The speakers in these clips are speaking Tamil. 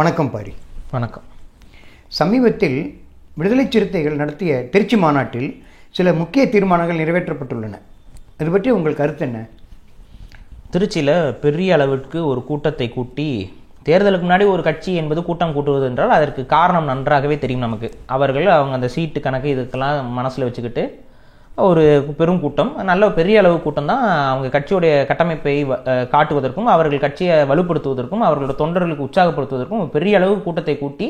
வணக்கம் பாரி. வணக்கம். சமீபத்தில் விடுதலை சிறுத்தைகள் நடத்திய திருச்சி மாநாட்டில் சில முக்கிய தீர்மானங்கள் நிறைவேற்றப்பட்டுள்ளன. இது பற்றி உங்கள் கருத்து என்ன? திருச்சியில் பெரிய அளவிற்கு ஒரு கூட்டத்தை கூட்டி, தேர்தலுக்கு முன்னாடி ஒரு கட்சி என்பது கூட்டம் கூட்டுவது என்றால் அதற்கு காரணம் நன்றாகவே தெரியும் நமக்கு. அவங்க அந்த சீட்டு கணக்கு இதுக்கெல்லாம் மனசில் வச்சுக்கிட்டு ஒரு பெரும் கூட்டம், நல்ல பெரிய அளவு கூட்டம் தான். அவங்க கட்சியுடைய கட்டமைப்பை காட்டுவதற்கும் அவர்கள் கட்சியை வலுப்படுத்துவதற்கும் அவர்களோட தொண்டர்களுக்கு உற்சாகப்படுத்துவதற்கும் பெரிய அளவு கூட்டத்தை கூட்டி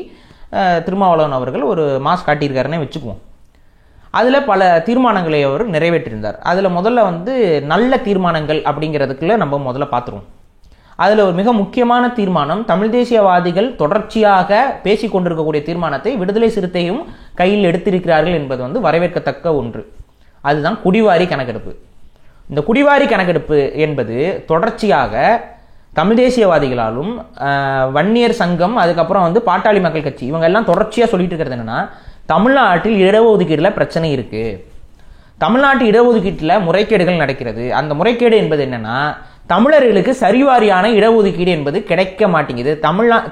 திருமாவளவன் அவர்கள் ஒரு மாஸ் காட்டியிருக்காருன்னே வச்சுக்குவோம். அதில் பல தீர்மானங்களை அவர் நிறைவேற்றியிருந்தார். அதில் முதல்ல நல்ல தீர்மானங்கள் அப்படிங்கிறதுக்குள்ள நம்ம முதல்ல பார்த்துருவோம். அதில் ஒரு மிக முக்கியமான தீர்மானம், தமிழ் தேசியவாதிகள் தொடர்ச்சியாக பேசி கொண்டிருக்கக்கூடிய தீர்மானத்தை விடுதலை சிறுத்தையும் கையில் எடுத்திருக்கிறார்கள் என்பது வரவேற்கத்தக்க ஒன்று. அதுதான் குடிவாரி கணக்கெடுப்பு. இந்த குடிவாரி கணக்கெடுப்பு என்பது தொடர்ச்சியாக தமிழ் தேசியவாதிகளாலும் வன்னியர் சங்கம், அதுக்கப்புறம் பாட்டாளி மக்கள் கட்சி, இவங்க எல்லாம் தொடர்ச்சியாக சொல்லிட்டு இருக்கிறது என்னன்னா, தமிழ்நாட்டில் இடஒதுக்கீடுல பிரச்சனை இருக்கு, தமிழ்நாட்டு இடஒதுக்கீட்டில் முறைகேடுகள் நடக்கிறது. அந்த முறைகேடு என்பது என்னன்னா, தமிழர்களுக்கு சரிவாரியான இடஒதுக்கீடு என்பது கிடைக்க மாட்டேங்குது,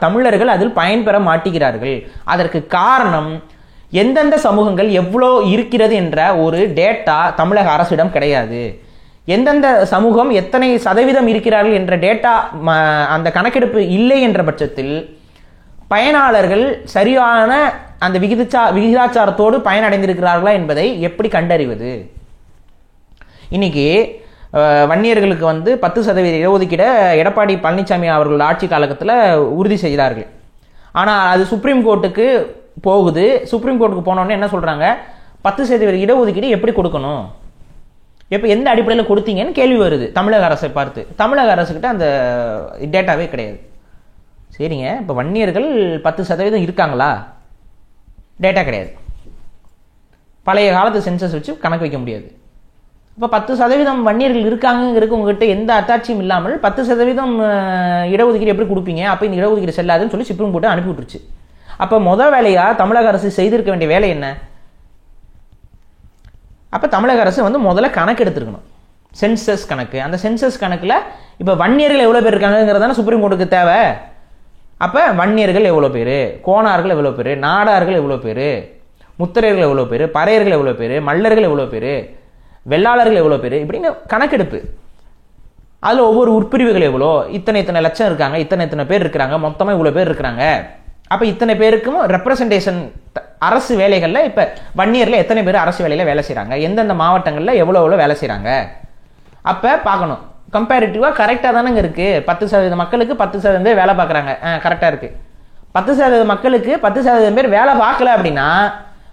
தமிழர்கள் அதில் பயன்பெற மாட்டேங்கிறார்கள். அதற்கு காரணம் எந்தெந்த சமூகங்கள் எவ்வளோ இருக்கிறது என்ற ஒரு டேட்டா தமிழக அரசிடம் கிடையாது. எந்தெந்த சமூகம் எத்தனை சதவீதம் இருக்கிறார்கள் என்ற டேட்டா அந்த கணக்கெடுப்பு இல்லை என்ற பட்சத்தில் பயனாளர்கள் சரியான அந்த விகிதாச்சாரத்தோடு பயனடைந்திருக்கிறார்களா என்பதை எப்படி கண்டறிவது? இன்னைக்கு வன்னியர்களுக்கு 10% இடஒதுக்கீட எடப்பாடி பழனிசாமி அவர்கள் ஆட்சி காலகட்டத்தில் உறுதி செய்தார்கள். ஆனால் அது சுப்ரீம் கோர்ட்டுக்கு போகுது. சுப்ரீம் கோர்ட்டுக்கு போனோடனே என்ன சொல்றாங்க, 10% இடஒதுக்கீடு எப்படி கொடுக்கணும், எப்போ எந்த அடிப்படையில் கொடுத்தீங்கன்னு கேள்வி வருது தமிழக அரசை பார்த்து. தமிழக அரசுக்கிட்ட அந்த டேட்டாவே கிடையாது. சரிங்க, இப்போ வன்னியர்கள் 10% இருக்காங்களா? டேட்டா கிடையாது. பழைய காலத்து சென்சஸ் வச்சு கணக்கு வைக்க முடியாது. இப்போ 10% வன்னியர்கள் இருக்காங்கிறதுக்கு உங்ககிட்ட எந்த அத்தாட்சியும் இல்லாமல் 10% இடஒதுக்கீடு எப்படி கொடுப்பீங்க? அப்போ இந்த இடஒதுக்கீடு செல்லாதுன்னு சொல்லி சுப்ரீம் கோர்ட்டை அனுப்பி விட்டுருச்சு. அப்போ முதல் வேலையாக தமிழக அரசு செய்திருக்க வேண்டிய வேலை என்ன? அப்போ தமிழக அரசு முதல்ல கணக்கு எடுத்துருக்கணும், சென்சஸ் கணக்கு. அந்த சென்சஸ் கணக்கில் இப்போ வன்னியர்கள் எவ்வளோ பேர் இருக்காங்கிறதான சுப்ரீம் கோர்ட்டுக்கு தேவை. அப்போ வன்னியர்கள் எவ்வளோ பேர், கோணார்கள் எவ்வளோ பேர், நாடார்கள் எவ்வளோ பேர், முத்திரையர்கள் எவ்வளோ பேர், பறையர்கள் எவ்வளோ பேர், மல்லர்கள் எவ்வளோ பேர், வெள்ளாளர்கள் எவ்வளோ பேர், இப்படின்னு கணக்கெடுப்பு. அதில் ஒவ்வொரு உட்பிரிவுகள் எவ்வளோ, இத்தனை லட்சம் இருக்காங்க, இத்தனை பேர் இருக்கிறாங்க, மொத்தமாக இவ்வளோ பேர் இருக்கிறாங்க. அப்போ இத்தனை பேருக்கும் ரெப்ரசன்டேஷன் அரசு வேலைகளில், இப்போ வன்னியரில் எத்தனை பேர் அரசு வேலையில் வேலை செய்கிறாங்க, எந்தெந்த மாவட்டங்களில் எவ்வளோ வேலை செய்கிறாங்க, அப்போ பார்க்கணும். கம்பேரிட்டிவாக கரெக்டாக தானேங்க இருக்குது. 10% மக்களுக்கு 10% பேர் வேலை பார்க்குறாங்க, கரெக்டாக இருக்குது. 10% மக்களுக்கு 10% பேர் வேலை பார்க்கல அப்படின்னா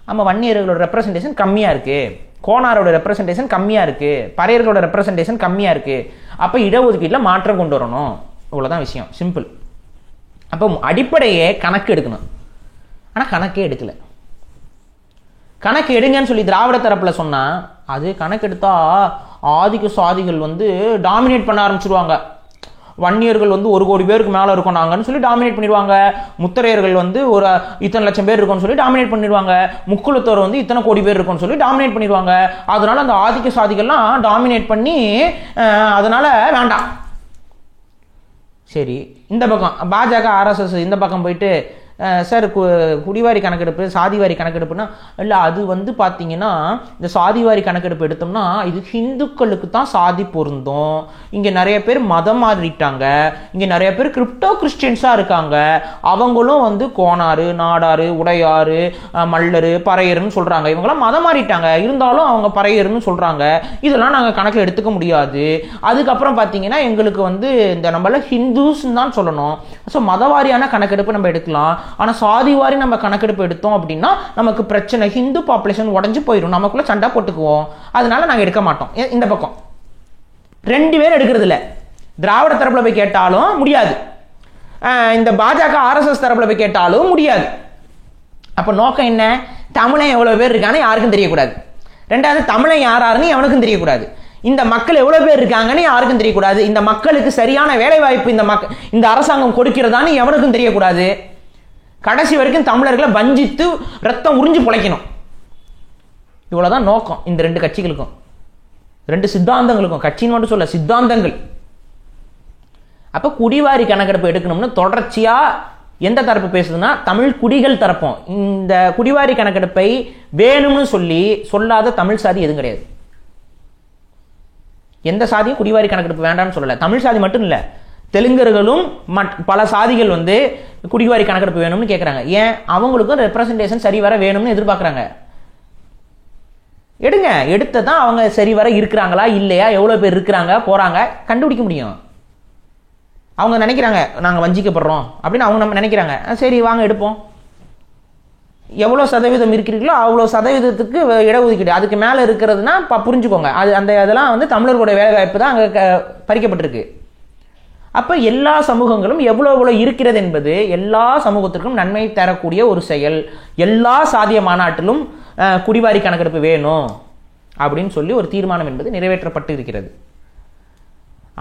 நம்ம வன்னியர்களோட ரெப்ரசன்டேஷன் கம்மியாக இருக்குது, கோணாரோட ரெப்ரசன்டேஷன் கம்மியாக இருக்குது, பறையர்களோட ரெப்ரசன்டேஷன் கம்மியாக இருக்குது. அப்போ இடஒதுக்கீட்டில் மாற்றம் கொண்டு வரணும். இவ்வளோதான் விஷயம், சிம்பிள். அப்போ அடிப்படையே கணக்கு எடுக்கணும். ஆனால் கணக்கே எடுக்கல. கணக்கு எடுங்கன்னு சொல்லி திராவிட தரப்பில் சொன்னால் அது கணக்கு எடுத்தா ஆதிக்க சாதிகள் டாமினேட் பண்ண ஆரம்பிச்சிருவாங்க. வன்னியர்கள் 1 கோடி பேருக்கு மேலே இருக்கும் நாங்கன்னு சொல்லி டாமினேட் பண்ணிடுவாங்க. முத்திரையர்கள் ஒரு இத்தனை லட்சம் பேர் இருக்கும்னு சொல்லி டாமினேட் பண்ணிடுவாங்க. முக்குளத்தோர் இத்தனை கோடி பேர் இருக்கும்னு சொல்லி டாமினேட் பண்ணிடுவாங்க. அதனால அந்த ஆதிக்க சாதிகள்லாம் டாமினேட் பண்ணி அதனால வேண்டாம். சரி, இந்த பக்கம் பாஜக ஆர்எஸ்எஸ் இந்த பக்கம் போயிட்டு சார் குடிவாரி கணக்கெடுப்பு சாதிவாரி கணக்கெடுப்புனா இல்லை, அது பார்த்தீங்கன்னா இந்த சாதிவாரி கணக்கெடுப்பு எடுத்தோம்னா இது ஹிந்துக்களுக்கு தான் சாதி பொருந்தும், இங்கே நிறைய பேர் மதம் மாறிட்டாங்க, இங்கே நிறைய பேர் கிரிப்டோ கிறிஸ்டியன்ஸாக இருக்காங்க, அவங்களும் கோணாறு, நாடாறு, உடையாறு, மல்லரு, பறையர்னு சொல்கிறாங்க, இவங்களாம் மதம் மாறிட்டாங்க, இருந்தாலும் அவங்க பறையர்னு சொல்கிறாங்க, இதெல்லாம் நாங்கள் கணக்கில் எடுத்துக்க முடியாது. அதுக்கப்புறம் பார்த்தீங்கன்னா எங்களுக்கு இந்த நம்மள ஹிந்துஸ்ன்னு தான் சொல்லணும். ஸோ மதவாரியான கணக்கெடுப்பு நம்ம எடுக்கலாம். ஆனா சாதிவாரி நம்ம கணக்கெடுப்பு எடுத்தோம் அப்படின்னா நமக்கு பிரச்சனை, ஹிந்து பாப்புலேஷன் உடஞ்சு போயிடும், நமக்குள்ள சண்டை போட்டுக்குவோம், அதனால நாங்க எடுக்க மாட்டோம். இந்த பக்கம் 2 பேர் எடுக்கிறது இல்ல. திராவிட தரப்புல போய் கேட்டாலும் முடியாது, இந்த பாஜக ஆர்எஸ்எஸ் தரப்புல போய் கேட்டாலும் முடியாது. அப்ப நோக்கம் என்ன? தமிழன் எவ்வளவு பேர் இருக்கான்னு யாருக்கும் தெரியக்கூடாது. 2வது தமிழன் யாருன்னு எவனுக்கும் தெரியக்கூடாது. இந்த மக்கள் எவ்வளவு பேர் இருக்காங்கன்னு யாருக்கும் தெரியக்கூடாது. இந்த மக்களுக்கு சரியான வேலை வாய்ப்பு இந்த அரசாங்கம் கொடுக்கிறதான்னு எவனுக்கும் தெரியக்கூடாது. கடைசி வரைக்கும் தமிழர்களை வஞ்சித்து ரத்தம் உறிஞ்சு பிழைக்கணும். இவ்வளவுதான் நோக்கம் இந்த 2 கட்சிகளுக்கும், 2 சித்தாந்தங்களுக்கும். கட்சின்னு மட்டும் சொல்ல, சித்தாந்தங்கள். அப்போ குடிவாரி கணக்கெடுப்பு எடுக்கணும்னு தொடர்ச்சியாக எந்த தரப்பு பேசுதுன்னா தமிழ் குடிகள் தரப்பும். இந்த குடிவாரி கணக்கெடுப்பை வேணும்னு சொல்லாத தமிழ் சாதி எதுவும் கிடையாது. எந்த சாதியும் குடிவாரி கணக்கெடுப்பு வேண்டாம்னு சொல்லல. தமிழ் சாதி மட்டும் இல்ல, தெலுங்கர்களும் பல சாதிகள் வந்து குடிவாரி கணக்கெடுப்பு வேணும்னு கேட்கறாங்க. ஏன்? அவங்களுக்கும் ரெப்ரசன்டேஷன் சரிவர வேணும்னு எதிர்பார்க்கறாங்க. எடுத்ததான் அவங்க சரிவர இருக்கிறாங்களா இல்லையா, எவ்வளவு பேர் இருக்கிறாங்க போறாங்க கண்டுபிடிக்க முடியும். அவங்க நினைக்கிறாங்க நாங்க வஞ்சிக்கப்படுறோம் அப்படின்னு அவங்க நம்ம நினைக்கிறாங்க. சரி வாங்க எடுப்போம். எவ்வளவு சதவீதம் இருக்கிறீர்களோ அவ்வளவு சதவீதத்துக்கு இடஒதுக்கீடு. அதுக்கு மேல இருக்கிறதுனா புரிஞ்சுக்கோங்க, அது அந்த இதெல்லாம் வந்து தமிழர்களுடைய வேலை வாய்ப்பு தான் அங்க பறிக்கப்பட்டிருக்கு. அப்ப எல்லா சமூகங்களும் எவ்வளவு இருக்கிறது என்பது எல்லா சமூகத்திற்கும் நன்மை தரக்கூடிய ஒரு செயல். எல்லா சாதிய மாநாட்டிலும் குடிவாரி கணக்கெடுப்பு வேணும் அப்படின்னு சொல்லி ஒரு தீர்மானம் என்பது நிறைவேற்றப்பட்டு இருக்கிறது.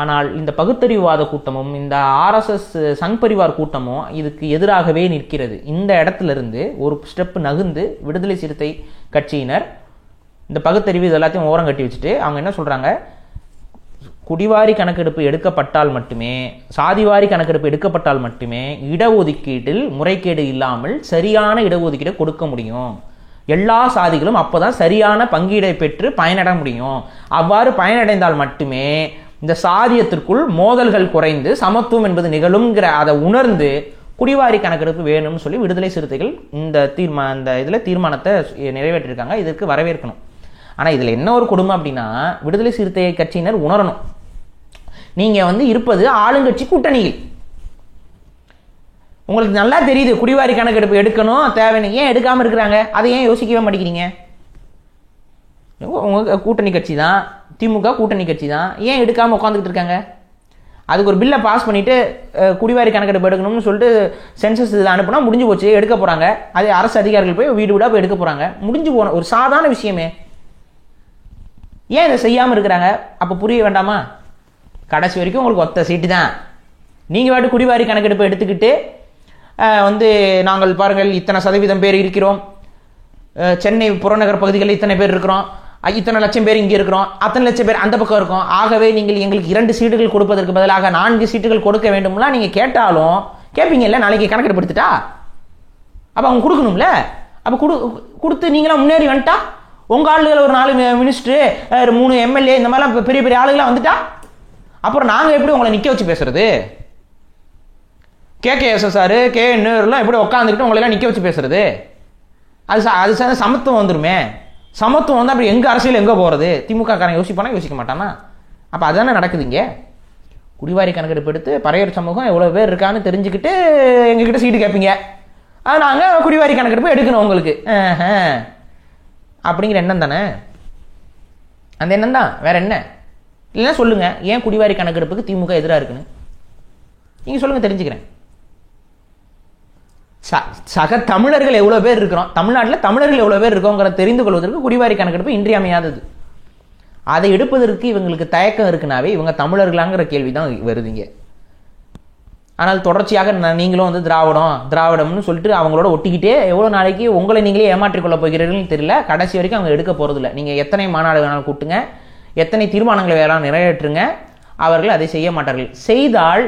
ஆனால் இந்த பகுத்தறிவுவாத கூட்டமும் இந்த ஆர்எஸ்எஸ் சங் பரிவார் கூட்டமும் இதுக்கு எதிராகவே நிற்கிறது. இந்த இடத்துல இருந்து ஒரு ஸ்டெப் நகர்ந்து விடுதலை சிறுத்தை கட்சியினர் இந்த பகுத்தறிவு இது எல்லாத்தையும் ஓரம் கட்டி வச்சுட்டு அவங்க என்ன சொல்றாங்க, குடிவாரி கணக்கெடுப்பு எடுக்கப்பட்டால் மட்டுமே, சாதிவாரி கணக்கெடுப்பு எடுக்கப்பட்டால் மட்டுமே இடஒதுக்கீட்டில் முறைகேடு இல்லாமல் சரியான இடஒதுக்கீடு கொடுக்க முடியும். எல்லா சாதிகளும் அப்போதான் சரியான பங்கீடை பெற்று பயனட முடியும். அவ்வாறு பயனடைந்தால் மட்டுமே இந்த சாதியத்திற்குள் மோதல்கள் குறைந்து சமத்துவம் என்பது நிகழும்ங்கிற அதை உணர்ந்து குடிவாரி கணக்கெடுப்பு வேணும்னு சொல்லி விடுதலை சிறுத்தைகள் இந்த தீர்மானத்தை நிறைவேற்றிருக்காங்க. இதற்கு வரவேற்கணும். ஆனா இதுல என்ன ஒரு கொடுமை அப்படின்னா, விடுதலை சிறுத்தை கட்சியினர் உணரணும், நீங்க வந்து இருப்பது ஆளுங்கட்சி கூட்டணியில். உங்களுக்கு நல்லா தெரியுது குடிவாரி கணக்கெடுப்பு எடுக்கணும் தேவைன்னு, ஏன் எடுக்காம இருக்கிறாங்க? அதை ஏன் யோசிக்கவே மாட்டேங்கிறீங்க? உங்க கூட்டணி கட்சி தான், திமுக கூட்டணி கட்சி தான், ஏன் எடுக்காம உட்காந்துக்கிட்டு இருக்காங்க? அதுக்கு ஒரு பில்லை பாஸ் பண்ணிட்டு குடிவாரி கணக்கெடுப்பு எடுக்கணும்னு சொல்லிட்டு சென்சஸ் இதில் அனுப்புனா முடிஞ்சு போச்சு, எடுக்க போறாங்க. அதே அரசு அதிகாரிகள் போய் வீடு வீடா போய் எடுக்க போறாங்க. முடிஞ்சு போன ஒரு சாதாரண விஷயமே, ஏன் இதை செய்யாம இருக்கிறாங்க? அப்ப புரிய வேண்டாமா? கடைசி வரைக்கும் உங்களுக்கு ஒத்த சீட்டு தான். நீங்க வாட்டு குடிவாரி கணக்கெடுப்பு எடுத்துக்கிட்டு வந்து நாங்கள் பாருங்கள் இத்தனை சதவீதம் பேர் இருக்கிறோம், சென்னை புறநகர் பகுதிகளில் இத்தனை பேர் இருக்கிறோம், இத்தனை லட்சம் பேர் இங்கே இருக்கிறோம், அத்தனை லட்சம் பேர் அந்த பக்கம் இருக்கும், ஆகவே நீங்கள் எங்களுக்கு 2 சீட்டுகள் கொடுப்பதற்கு பதிலாக 4 சீட்டுகள் கொடுக்க வேண்டும்லாம் நீங்க கேட்டாலும் கேட்பீங்கல்ல. நாளைக்கு கணக்கெடுப்பு எடுத்துட்டா அப்ப அவங்க கொடுக்கணும்ல. அப்ப கொடுத்து நீங்களாம் முன்னேறி வந்துட்டா, உங்க ஆளுகள் ஒரு 4 மினிஸ்டர் 3 எம்எல்ஏ இந்த மாதிரிலாம் பெரிய பெரிய ஆளுகளா வந்துட்டா அப்புறம் நாங்க எப்படி உங்களை நிக்க வச்சு பேசுறது? KKSSR KNலாம் எப்படி உட்காந்துக்கிட்டு உங்களை எல்லாம் நிக்க வச்சு பேசுறது? அது சமத்துவம் வந்துருமே. சமத்துவம் வந்து அப்படி எங்க அரசியல் எங்க போறது? திமுக காரன் யோசிப்பானா யோசிக்க மாட்டானா? அப்ப அதானே நடக்குதுங்க. குடிவாரி கணக்கெடுப்பு எடுத்து பறையர் சமூகம் எவ்வளவு பேர் இருக்கான்னு தெரிஞ்சுக்கிட்டு எங்ககிட்ட சீட்டு கேட்பீங்க, நாங்க குடிவாரி கணக்கெடுப்பு எடுக்கணும் உங்களுக்கு அப்படிங்கிற எண்ணம் தானே. அந்த எண்ணம் தான், வேற என்ன? இல்லைன்னா சொல்லுங்க, ஏன் குடிவாரி கணக்கெடுப்புக்கு திமுக எதிராக இருக்குன்னு நீங்க சொல்லுங்க, தெரிஞ்சுக்கிறேன். சக தமிழர்கள் எவ்வளவு பேர் இருக்கிறோம், தமிழ்நாட்டில் தமிழர்கள் எவ்வளவு பேர் இருக்கோங்கிற தெரிந்து கொள்வதற்கு குடிவாரி கணக்கெடுப்பு இன்றியமையாதது. அதை எடுப்பதற்கு இவங்களுக்கு தயக்கம் இருக்குனாவே இவங்க தமிழர்களாங்கிற கேள்விதான் வருதுங்க. ஆனால் தொடர்ச்சியாக நீங்களும் வந்து திராவிடம்னு சொல்லிட்டு அவங்களோட ஒட்டிக்கிட்டே எவ்வளவு நாளைக்கு உங்களை நீங்களே ஏமாற்றிக்கொள்ள போகிறீர்கள்னு தெரியல. கடைசி வரைக்கும் அவங்க எடுக்க போறது இல்லை. நீங்க எத்தனை மாநாடு வேணாலும் கூட்டுங்க, எத்தனை தீர்மானங்களை வேணாலும் நிறைவேற்றுங்க, அவர்கள் அதை செய்ய மாட்டார்கள். செய்தால்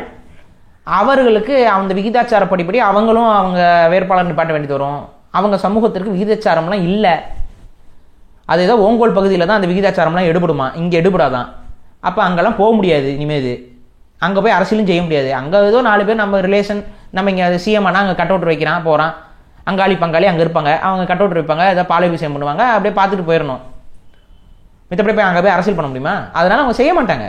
அவர்களுக்கு அந்த விகிதாச்சாரப்படிப்படி அவங்களும் அவங்க வேட்பாளர் நிப்பாட்ட வேண்டியது வரும். அவங்க சமூகத்திற்கு விகிதாச்சாரம்லாம் இல்லை. அது ஏதோ ஓங்கோல் பகுதியில் தான் அந்த விகிதாச்சாரம்லாம் எடுபடுமா, இங்கே எடுபடாதான். அப்போ அங்கெல்லாம் போக முடியாது. இனிமேது அங்கே போய் அரசியலும் செய்ய முடியாது. அங்கே ஏதோ 4 பேர் நம்ம ரிலேஷன், நம்ம இங்கே அது சிஎம் ஆனால் அங்கே கட் அவுட் வைக்கிறான் போகிறான், அங்காளி பங்காளி அங்கே இருப்பாங்க, அவங்க கட் அவுட் வைப்பாங்க, ஏதாவது பாலாபிஷேகம் பண்ணுவாங்க, அப்படியே பார்த்துட்டு போயிடணும். மித்தப்படி போய் அங்கே போய் அரசியல் பண்ண முடியுமா? அதனால அவங்க செய்ய மாட்டாங்க.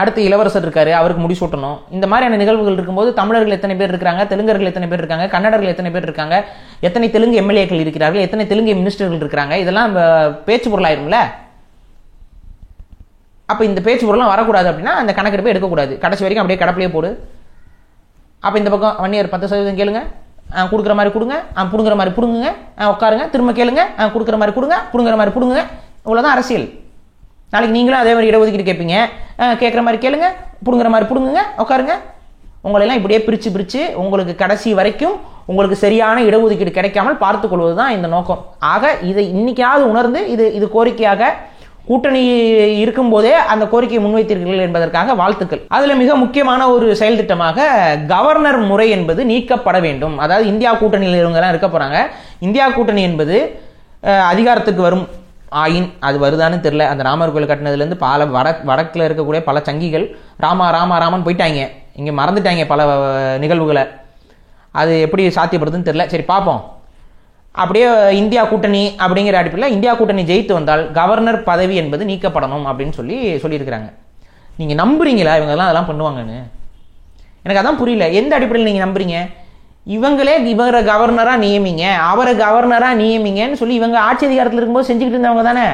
அடுத்து இளவரசர் இருக்காரு, அவருக்கு முடிசூட்டணும். இந்த மாதிரியான நிகழ்வுகள் இருக்கும்போது தமிழர்கள் எத்தனை பேர் இருக்காங்க, தெலுங்கர்கள் எத்தனை பேர் இருக்காங்க, கன்னடர்கள் எத்தனை பேர் இருக்காங்க, எத்தனை தெலுங்கு எம்எல்ஏக்கள் இருக்கிறார்கள், எத்தனை தெலுங்கு மினிஸ்டர்கள் இருக்காங்க, இதெல்லாம் பேச்சு பொருளாயிரும்ல. அப்ப இந்த பேச்சு பொருள்லாம் வரக்கூடாது அப்படின்னா அந்த கணக்கெடுப்பை எடுக்கக்கூடாது. கடைசி வரைக்கும் அப்படியே கடப்பிலே போடு. அப்ப இந்த பக்கம் வன்னியர் 10% கேளுங்க, கொடுக்குற மாதிரி கொடுங்க, புடுங்குற மாதிரி புடுங்குங்க, உட்காருங்க, திரும்ப கேளுங்க, கொடுக்குற மாதிரி கொடுங்க, புடுங்குற மாதிரி புடுங்குங்க. இவ்வளவுதான் அரசியல். நாளைக்கு நீங்களும் அதே மாதிரி இடஒதுக்கீடு கேட்பீங்க, கேட்குற மாதிரி கேளுங்க, புடுங்குற மாதிரி புடுங்குங்க, உட்காருங்க. உங்களெல்லாம் இப்படியே பிரிச்சு உங்களுக்கு கடைசி வரைக்கும் உங்களுக்கு சரியான இடஒதுக்கீடு கிடைக்காமல் பார்த்துக் கொள்வது தான் இந்த நோக்கம். ஆக இதை இன்னைக்காவது உணர்ந்து இது கோரிக்கையாக கூட்டணி இருக்கும்போதே அந்த கோரிக்கையை முன்வைத்தீர்கள் என்பதற்காக வாழ்த்துக்கள். அதில் மிக முக்கியமான ஒரு செயல் திட்டமாக கவர்னர் முறை என்பது நீக்கப்பட வேண்டும். அதாவது இந்தியா கூட்டணியில் இவங்கெல்லாம் இருக்க போறாங்க. இந்தியா கூட்டணி என்பது அதிகாரத்துக்கு வரும் ஆயின், அது வருதான்னு தெரியல. அந்த ராமர் கோயில் கட்டினதுலேருந்து பல வடக்கில் இருக்கக்கூடிய பல சங்கிகள் ராமன் போயிட்டாங்க, இங்கே மறந்துட்டாங்க பல நிகழ்வுகளை. அது எப்படி சாத்தியப்படுதுன்னு தெரியல. சரி பார்ப்போம். அப்படியே இந்தியா கூட்டணி அப்படிங்கிற அடிப்படையில் இந்தியா கூட்டணி ஜெயித்து வந்தால் கவர்னர் பதவி என்பது நீக்கப்படணும் அப்படின்னு சொல்லியிருக்கிறாங்க. நீங்கள் நம்புறீங்களா இவங்கெல்லாம் அதெல்லாம் பண்ணுவாங்கன்னு? எனக்கு அதான் புரியல. எந்த அடிப்படையில் நீங்கள் நம்புறீங்க? இவரை கவர்னராக நியமிங்க, அவரை கவர்னராக நியமிங்கன்னு சொல்லி இவங்க ஆட்சி அதிகாரத்தில் இருக்கும்போது செஞ்சுக்கிட்டு இருந்தவங்க தானே.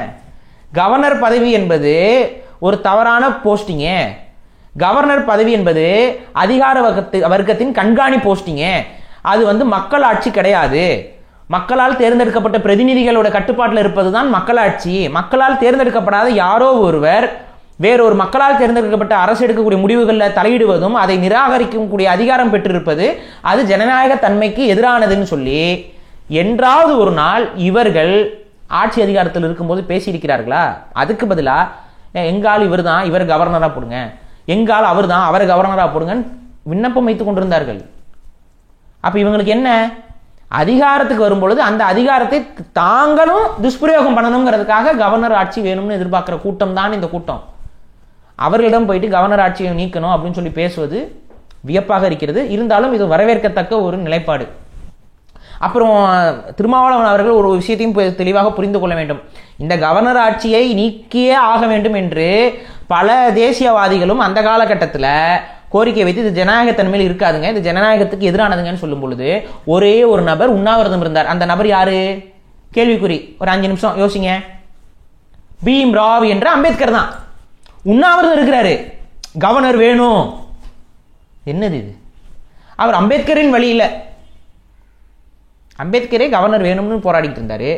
கவர்னர் பதவி என்பது ஒரு தவறான போஸ்டிங்கு. கவர்னர் பதவி என்பது அதிகார வர்க்கத்தின் கண்காணி போஸ்டிங்கு. அது மக்கள் ஆட்சி கிடையாது. மக்களால் தேர்ந்தெடுக்கப்பட்ட பிரதிநிதிகளோட கட்டுப்பாட்டில் இருப்பது தான் மக்களாட்சி. மக்களால் தேர்ந்தெடுக்கப்படாத யாரோ ஒருவர் வேறொரு மக்களால் தேர்ந்தெடுக்கப்பட்ட அரசு எடுக்கக்கூடிய முடிவுகளில் தலையிடுவதும் அதை நிராகரிக்கக்கூடிய அதிகாரம் பெற்றிருப்பது அது ஜனநாயக தன்மைக்கு எதிரானதுன்னு சொல்லி என்றாவது ஒரு நாள் இவர்கள் ஆட்சி அதிகாரத்தில் இருக்கும்போது பேசியிருக்கிறார்களா? அதுக்கு பதிலாக எங்கால் இவர் தான், இவர் கவர்னராக போடுங்க, எங்கால் அவர் தான், அவரை கவர்னராக போடுங்கன்னு விண்ணப்பம் வைத்துக் கொண்டிருந்தார்கள். அப்போ இவங்களுக்கு என்ன? அதிகாரத்துக்கு வரும்பொழுது அந்த அதிகாரத்தை தாங்களும் துஷ்பிரயோகம் பண்ணணுங்கிறதுக்காக கவர்னர் ஆட்சி வேணும்னு எதிர்பார்க்கிற கூட்டம் தான் இந்த கூட்டம். அவர்களிடம் போயிட்டு கவர்னர் ஆட்சியை நீக்கணும் அப்படின்னு சொல்லி பேசுவது வியப்பாக இருக்கிறது. இருந்தாலும் இது வரவேற்கத்தக்க ஒரு நிலைப்பாடு. அப்புறம் திருமாவளவன் அவர்கள் ஒரு விஷயத்தையும் தெளிவாக புரிந்து கொள்ள வேண்டும். இந்த கவர்னர் ஆட்சியை நீக்கியே ஆக வேண்டும் என்று பல தேசியவாதிகளும் அந்த காலகட்டத்தில் கோரிக்கை வைத்து இது ஜனநாயகத்தன்மையில் இருக்காதுங்க, இது ஜனநாயகத்துக்கு எதிரானதுங்கன்னு சொல்லும் பொழுது ஒரே ஒரு நபர் உண்ணாவிரதம் இருந்தார். அந்த நபர் யாரு? கேள்விக்குறி. ஒரு 5 நிமிஷம் யோசிங்க. பீம் ராவ் என்ற அம்பேத்கர் தான் உண்ணாவிரதம் இருக்கிறாரு. கவர்னர் வேணும். என்னது இது? அவர் அம்பேத்கரின் வழியில் அம்பேத்கரே கவர்னர் வேணும்னு போராடிட்டு இருந்தாரு.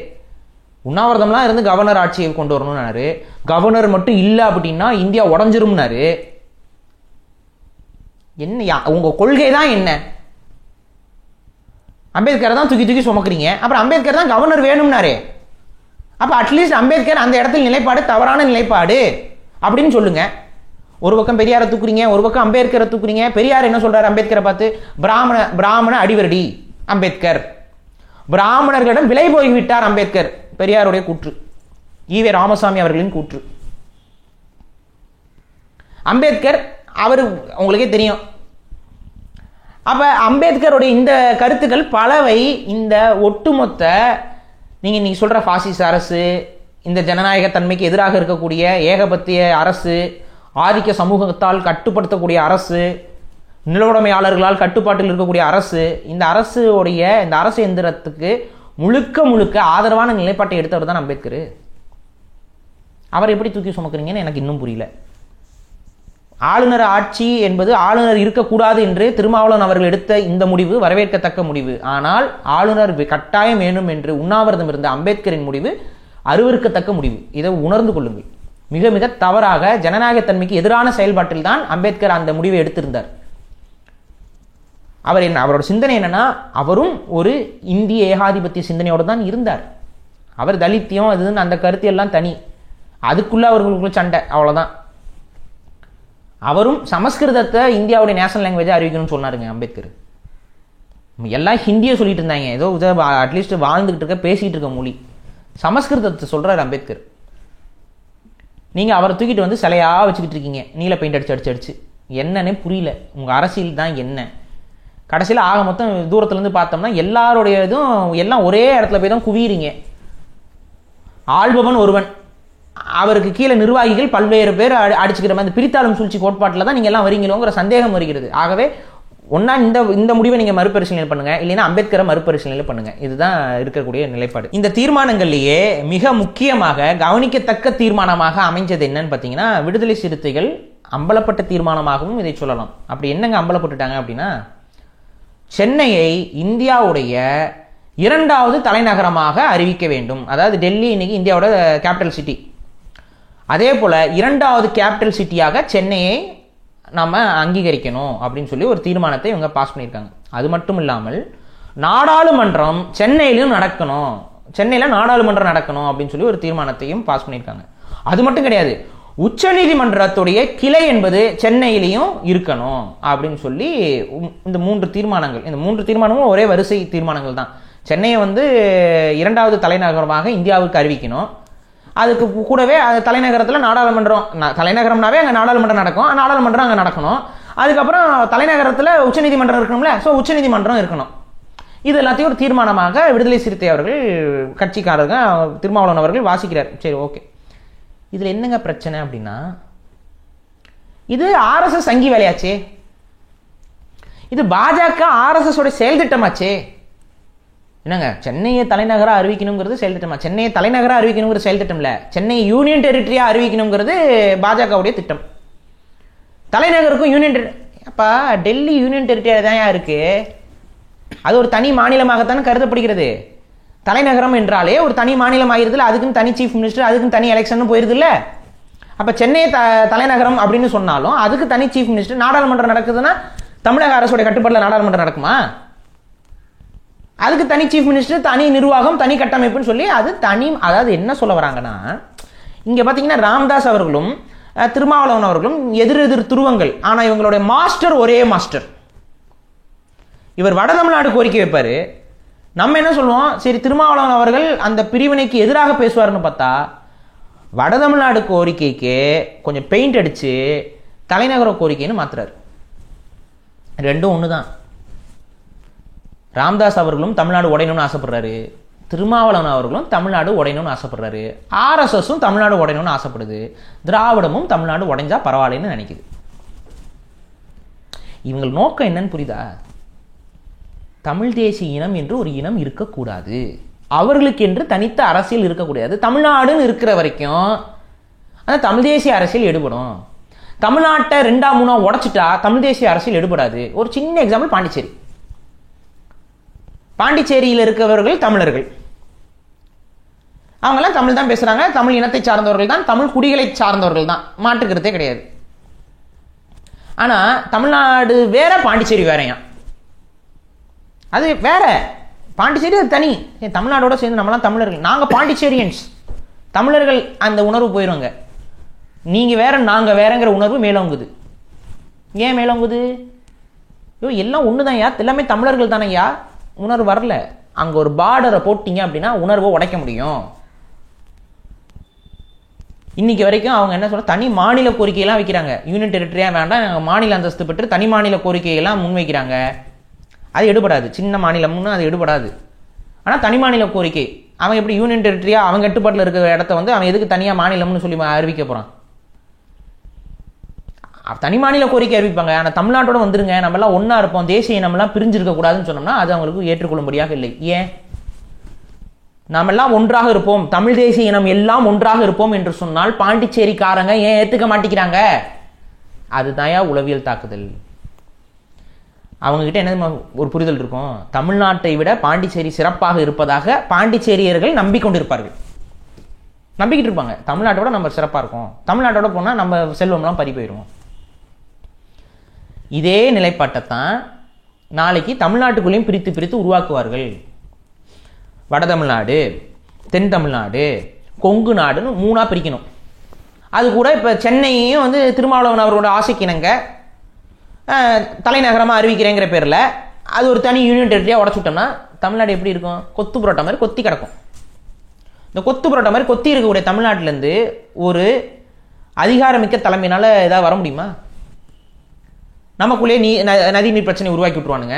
உண்ணாவிரதம்லாம் இருந்து கவர்னர் ஆட்சியை கொண்டு வரணும்னாரு. கவர்னர் மட்டும் இல்லை அப்படின்னா இந்தியா உடஞ்சிரும்னாரு. என்ன உங்க கொள்கை தான் என்ன? அம்பேத்கரை தான் தூக்கி தூக்கி சுமக்குறீங்க. அப்புறம் அம்பேத்கர் தான் கவர்னர் வேணும்னாரு. அப்ப அட்லீஸ்ட் அம்பேத்கர் அந்த இடத்துல நிலைப்பாடு தவறான நிலைப்பாடு அப்படின்னு சொல்லுங்க. ஒரு பக்கம் பெரியாரை தூக்குறீங்க, ஒரு பக்கம் அம்பேத்கரை தூக்குறீங்க. பெரியார் என்ன சொல்றாரு அம்பேத்கரை பார்த்து? பிராமண அடிவரடி அம்பேத்கர். பிராமணர்களிடம் விலை போய்விட்டார் அம்பேத்கர். பெரியாருடைய கூற்று, ஈவே ராமசாமி அவர்களின் கூற்று. அம்பேத்கர் அவர் உங்களுக்கே தெரியும். அப்ப அம்பேத்கருடைய இந்த கருத்துக்கள் பலவை இந்த ஒட்டுமொத்த நீங்க சொல்ற பாசிச அரசு, இந்த ஜனநாயக தன்மைக்கு எதிராக இருக்கக்கூடிய ஏகபத்திய அரசு, ஆதிக்க சமூகத்தால் கட்டுப்படுத்தக்கூடிய அரசு, நிலவுடைமையாளர்களால் கட்டுப்பாட்டில் இருக்கக்கூடிய அரசு, இந்த அரசு எந்திரத்துக்கு முழுக்க ஆதரவான நிலைப்பாட்டை எடுத்தவர் தான் அம்பேத்கர். அவர் எப்படி தூக்கி சுமக்குறீங்கன்னு எனக்கு இன்னும் புரியல. ஆளுநர் ஆட்சி என்பது ஆளுநர் இருக்கக்கூடாது என்று திருமாவளவன் அவர்கள் எடுத்த இந்த முடிவு வரவேற்கத்தக்க முடிவு. ஆனால் ஆளுநர் கட்டாயம் வேணும் என்று உண்ணாவிரதம் இருந்த அம்பேத்கரின் முடிவு அருவருக்கத்தக்க முடிவு. இதை உணர்ந்து கொள்ளுங்கள். மிக மிக தவறாக ஜனநாயகத்தன்மைக்கு எதிரான செயல்பாட்டில் தான் அம்பேத்கர் அந்த முடிவை எடுத்திருந்தார். அவரோட சிந்தனை என்னன்னா, அவரும் ஒரு இந்திய ஏகாதிபத்திய சிந்தனையோடு தான் இருந்தார். அவர் தலித்தியம் அதுன்னு அந்த கருத்தியெல்லாம் தனி, அதுக்குள்ள அவர்களுக்குள்ள சண்டை, அவ்வளவுதான். அவரும் சமஸ்கிருதத்தை இந்தியாவுடைய நேஷனல் லாங்குவேஜை அறிவிக்கணும்னு சொன்னாருங்க அம்பேத்கர். எல்லாம் ஹிந்தியை சொல்லிட்டு இருந்தாங்க, ஏதோ அட்லீஸ்ட் வாழ்ந்துகிட்டு இருக்க பேசிட்டு இருக்க மொழி. சமஸ்கிருதத்தை சொல்றாரு அம்பேத்கர். நீங்க அவரை தூக்கிட்டு வந்து சிலையா வச்சுக்கிட்டு இருக்கீங்க, நீல பெயிண்ட் அடிச்சு என்னன்னே புரியல. உங்க அரசியல் தான் என்ன? கடைசியில் ஆக மொத்தம் தூரத்துலேருந்து பார்த்தோம்னா எல்லாருடைய இதுவும் எல்லாம் ஒரே இடத்துல போய் தான் குவியுறீங்க. ஆள்பவன் ஒருவன், அவருக்கு கீழே நிர்வாகிகள் பல்வேறு பேர் அடிச்சுக்கிற மாதிரி பிரித்தாளும் சூழ்ச்சி கோட்பாட்டில் தான் நீங்கள் எல்லாம் வரீங்களோங்கிற சந்தேகம் வருகிறது. ஆகவே ஒன்னா இந்த முடிவை நீங்கள் மறுபரிசீலனை பண்ணுங்க, இல்லைன்னா அம்பேத்கரை மறுபரிசீலனை பண்ணுங்க. இதுதான் இருக்கக்கூடிய நிலைப்பாடு. இந்த தீர்மானங்கள்லேயே மிக முக்கியமாக கவனிக்கத்தக்க தீர்மானமாக அமைஞ்சது என்னன்னு பார்த்தீங்கன்னா, விடுதலை சிறுத்தைகள் அம்பலப்பட்ட தீர்மானமாகவும் இதை சொல்லலாம். அப்படி என்னங்க அம்பலப்பட்டுட்டாங்க அப்படின்னா, சென்னையை இந்தியாவுடைய 2வது தலைநகரமாக அறிவிக்க வேண்டும். அதாவது டெல்லி இன்னைக்கு இந்தியாவோட கேபிட்டல் சிட்டி, அதே போல 2வது கேபிட்டல் சிட்டியாக சென்னையை நம்ம அங்கீகரிக்கணும் அப்படின்னு சொல்லி ஒரு தீர்மானத்தை இவங்க பாஸ் பண்ணியிருக்காங்க. அது மட்டும் இல்லாமல் நாடாளுமன்றம் சென்னையிலும் நடக்கணும், சென்னையில் நாடாளுமன்றம் நடக்கணும் அப்படின்னு சொல்லி ஒரு தீர்மானத்தையும் பாஸ் பண்ணியிருக்காங்க. அது மட்டும் கிடையாது, உச்சநீதிமன்றத்துடைய கிளை என்பது சென்னையிலையும் இருக்கணும் அப்படின்னு சொல்லி இந்த 3 தீர்மானங்கள், இந்த 3 தீர்மானமும் ஒரே வரிசை தீர்மானங்கள் தான். சென்னையை வந்து 2வது தலைநகரமாக இந்தியாவுக்கு அறிவிக்கணும். அதுக்கு கூடவே அது தலைநகரத்தில் நாடாளுமன்றம், தலைநகரம்னாவே அங்கே நாடாளுமன்றம் நடக்கும், நாடாளுமன்றம் அங்கே நடக்கணும். அதுக்கப்புறம் தலைநகரத்தில் உச்சநீதிமன்றம் இருக்கணும்ல, ஸோ உச்சநீதிமன்றம் இருக்கணும். இது எல்லாத்தையும் ஒரு தீர்மானமாக விடுதலை சிறுத்தை அவர்கள், கட்சிக்காரர்கள், திருமாவளவன் அவர்கள் வாசிக்கிறார். சரி, ஓகே. இதில் என்னங்க பிரச்சனை அப்படின்னா, இது RSS சங்கி வேலையாச்சே, இது பாஜக RSS உடைய செயல் திட்டமாச்சே. என்னங்க, சென்னையை தலைநகராக அறிவிக்கணுங்கிறது செயல் திட்டமா? சென்னையை தலைநகராக அறிவிக்கணுங்கிறது செயல் திட்டம் இல்லை, சென்னை யூனியன் டெரிட்டரியா அறிவிக்கணுங்கிறது பாஜகவுடைய திட்டம். தலைநகருக்கும் யூனியன் அப்பா டெல்லி யூனியன் டெரிட்டரி தான் இருக்கு, அது ஒரு தனி மாநிலமாகத்தானே கருதப்படுகிறது. தலைநகரம் என்றாலே ஒரு தனி மாநிலம் ஆகிருதுல, அதுக்குன்னு தனி சீஃப் மினிஸ்டர், அதுக்குன்னு தனி எலெக்ஷன் போயிருது இல்லை. அப்போ சென்னை தலைநகரம் அப்படின்னு சொன்னாலும் அதுக்கு தனி சீஃப் மினிஸ்டர். நாடாளுமன்றம் நடக்குதுன்னா தமிழக அரசுடைய கட்டுப்பாட்டில் நாடாளுமன்றம் நடக்குமா? அதுக்கு தனி சீஃப் மினிஸ்டர், தனி நிர்வாகம், தனி கட்டமைப்புன்னு சொல்லி அது தனி. அதாவது என்ன சொல்ல வராங்கன்னா, இங்கே பார்த்தீங்கன்னா ராம்தாஸ் அவர்களும் திருமாவளவன் அவர்களும் எதிரெதிர் துருவங்கள், ஆனால் இவங்களுடைய மாஸ்டர் ஒரே மாஸ்டர். இவர் வட தமிழ்நாடு கோரிக்கை வைப்பார், நம்ம என்ன சொல்லுவோம், சரி திருமாவளவன் அவர்கள் அந்த பிரிவினைக்கு எதிராக பேசுவார்னு பார்த்தா வட தமிழ்நாடு கோரிக்கைக்கு கொஞ்சம் பெயிண்ட் அடித்து தலைநகர கோரிக்கைன்னு மாத்துறாரு. ரெண்டும் ஒன்று தான். ராம்தாஸ் அவர்களும் தமிழ்நாடு உடையணும்னு ஆசைப்படுறாரு, திருமாவளவன் அவர்களும் தமிழ்நாடு உடையணும்னு ஆசைப்படுறாரு, RSSம் தமிழ்நாடு உடையணும்னு ஆசைப்படுது, திராவிடமும் தமிழ்நாடு உடைஞ்சா பரவாயில்லைன்னு நினைக்குது. இவங்க நோக்கம் என்னன்னு புரியுதா? தமிழ் தேசிய இனம் என்று ஒரு இனம் இருக்கக்கூடாது, அவர்களுக்கு என்று தனித்த அரசியல் இருக்கக்கூடாது. தமிழ்நாடுன்னு இருக்கிற வரைக்கும் அந்த தமிழ் தேசிய அரசியல் எடுபடும். தமிழ்நாட்டை 2ஆ 3ஆ உடைச்சிட்டா தமிழ் தேசிய அரசியல் எடுபடாது. ஒரு சின்ன எக்ஸாம்பிள் பாண்டிச்சேரி. பாண்டிச்சேரியில் இருக்கவர்கள் தமிழர்கள், அவங்கெல்லாம் தமிழ் தான் பேசுறாங்க, தமிழ் இனத்தை சார்ந்தவர்கள் தான், தமிழ் குடிகளை சார்ந்தவர்கள் தான், மாற்றுக்கிறதே கிடையாது. ஆனா தமிழ்நாடு வேற, பாண்டிச்சேரி வேறையா, அது வேற. பாண்டிச்சேரி அது தனி. தமிழ்நாடோட சேர்ந்து நம்மளாம் தமிழர்கள், நாங்க பாண்டிச்சேரியன்ஸ், தமிழர்கள் அந்த உணர்வு போயிடுவாங்க. நீங்க வேற நாங்க வேறங்கிற உணர்வு மேலோங்குது. ஏன் மேலோங்குது? எல்லாம் ஒண்ணுதான் யா, எல்லாமே தமிழர்கள் தானே யா. உணர்வு வரல. அங்க ஒரு பார்டரை போட்டீங்க அப்படின்னா உணர்வை உடைக்க முடியும். இன்னைக்கு வரைக்கும் அவங்க என்ன சொல்ற, தனி மாநில கோரிக்கையெல்லாம் வைக்கிறாங்க. யூனியன் டெரிட்டரியா வேண்டாம், மாநில அந்தஸ்து பெற்று தனி மாநில கோரிக்கையெல்லாம் முன்வைக்கிறாங்க. அது எடுபடாது. சின்ன மாநிலம்னு அது எடுபடாது. ஆனா தனி மாநில கோரிக்கை அவன் எப்படி யூனியன் டெரிட்டரியா அவங்க கட்டுப்பாட்டில் இருக்கிற இடத்த வந்து அவன் எதுக்கு தனியா மாநிலம்னு சொல்லி அறிவிக்க போறான்? தனி மாநில கோரிக்கை அறிவிப்பாங்க. ஆனா தமிழ்நாட்டோட வந்துருங்க, நம்ம எல்லாம் ஒன்னா இருப்போம், தேசிய இனமெல்லாம் பிரிஞ்சிருக்க கூடாதுன்னு சொன்னோம்னா அது அவங்களுக்கு ஏற்றுக்கொள்ளும்படியாக இல்லை. ஏன்? நாம எல்லாம் ஒன்றாக இருப்போம், தமிழ் தேசிய இனம் எல்லாம் ஒன்றாக இருப்போம் என்று சொன்னால் பாண்டிச்சேரிக்காரங்க ஏன் ஏத்துக்க மாட்டேங்கிறாங்க? அதுதான் உளவியல் தாக்குதல். அவங்க கிட்ட என்ன ஒரு புரிதல் இருக்கும், தமிழ்நாட்டை விட பாண்டிச்சேரி சிறப்பாக இருப்பதாக பாண்டிச்சேரியர்கள் நம்பிக்கொண்டிருப்பார்கள், நம்பிக்கிட்டு இருப்பாங்க. தமிழ்நாட்டோட நம்ம சிறப்பா இருக்கும், தமிழ்நாட்டோட போனா நம்ம செல்வம்லாம் பறி போயிடும். இதே நிலைப்பாட்டைத்தான் நாளைக்கு தமிழ்நாட்டுக்குள்ளேயும் பிரித்து பிரித்து உருவாக்குவார்கள். வட தமிழ்நாடு, தென் தமிழ்நாடு, கொங்கு நாடுன்னு 3ஆ பிரிக்கணும். அது கூட இப்போ சென்னையையும் வந்து திருமாவளவன் அவரோட ஆசைக்கிணங்க தலைநகரமாக அறிவிக்கிறேங்கிற பேரில் அது ஒரு தனி யூனியன் டெரிட்டரியாக உடச்சுட்டோம்னா தமிழ்நாடு எப்படி இருக்கும்? கொத்து புரோட்டா மாதிரி கொத்தி கிடக்கும். இந்த கொத்து புரோட்டா மாதிரி கொத்தி இருக்கக்கூடிய தமிழ்நாட்டிலேருந்து ஒரு அதிகாரமிக்க தலைமையினால ஏதாவது வர முடியுமா? நமக்குள்ளேயே நதி நீர் பிரச்சனை உருவாக்கி விட்டுருவானுங்க.